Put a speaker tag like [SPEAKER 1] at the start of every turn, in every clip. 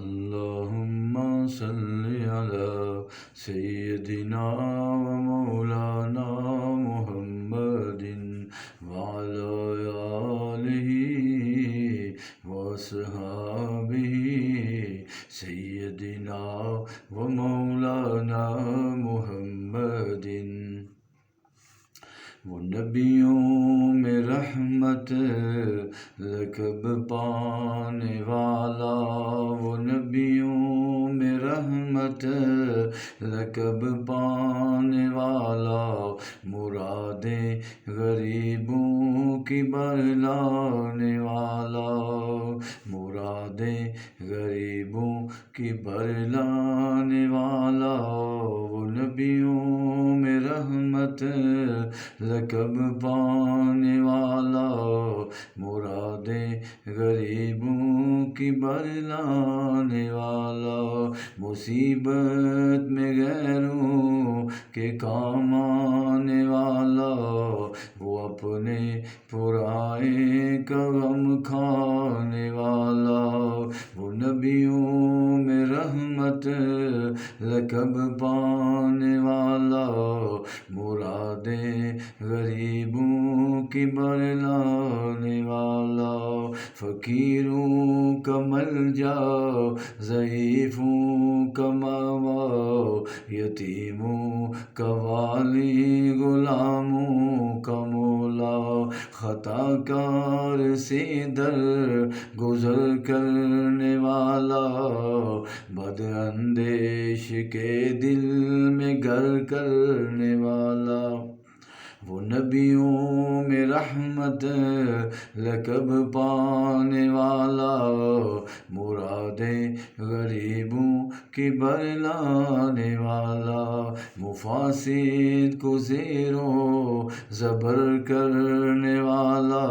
[SPEAKER 1] اللهم صل على سيدنا ومولانا محمد وعلى آله وصحبه سيدنا ومولانا محمد۔ وہ نبیوں میں رحمت لقب پانے والا، وہ نبیوں میں رحمت لقب پانے والا، مرادیں غریبوں کی برلانے والا، مرادیں غریبوں کی برلانے والا، وہ نبیوں میں رحمت لقب پانے والا، مرادیں غریبوں کی برلانے والا، مصیبت میں غیروں کے کام آنے والا، وہ اپنے پرائے کا غم کھانے والا، وہ نبیوں میں رحمت لقب پانے والا، مرادیں غریبوں کی برلانے والا، فقیروں کا ملجا، ضعیفوں کا مأویٰ، یتیموں کا والی، غلاموں کا مولا، خطا کار سے در گزر کرنے والا، بد اندیش کے دل میں گھر کرنے والا، وہ نبیوں میں رحمت لقب پانے والا، مرادیں غریبوں کی برلانے والا، مفاسد کو زیر و زبر کرنے والا،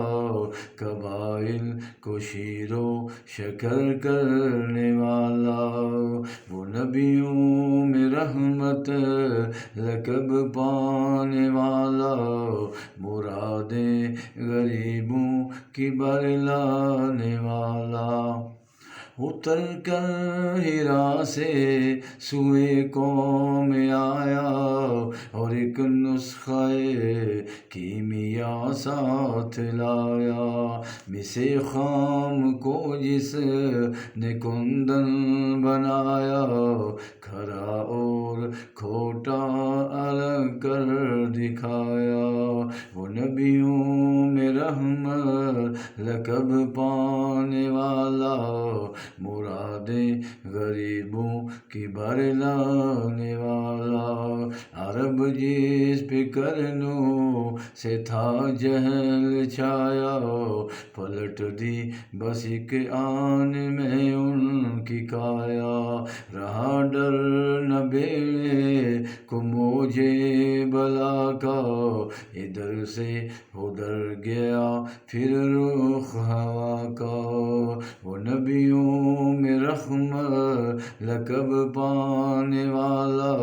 [SPEAKER 1] قبائل کو شیر و شکر کرنے والا، وہ نبیوں میں رحمت لقب پانے والا، مرادیں غریبوں کی برلانے والا، اتر کر حرا سے سوئے قوم آیا، اور ایک نسخہ کیمیا ساتھ لایا، مس خام کو جس نے کندن بنایا، کھرا اور کھوٹا الگ کر دکھایا، وہ نبیوں میں رحمت لقب پانے والا، مرادیں غریبوں کی برلانے والا، عرب جس پہ کرنوں سے تھا جہل چھایا، پلٹ دی بس ایک آن میں ان کی کایا، رہا ڈر نہ بیڑے کو موجے بلا کا، ادھر سے ادھر گیا پھر رخ ہوا کا، وہ نبیوں میں رحمت لقب پانے والا،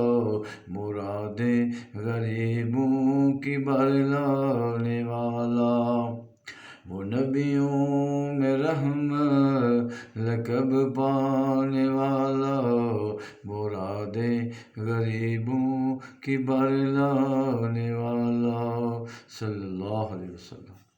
[SPEAKER 1] مرادیں غریبوں کی برلانے والا، وہ نبیوں میں رحمت لقب پانے والا، مرادیں غریبوں کی برلانے والا، صلی اللہ علیہ وسلم۔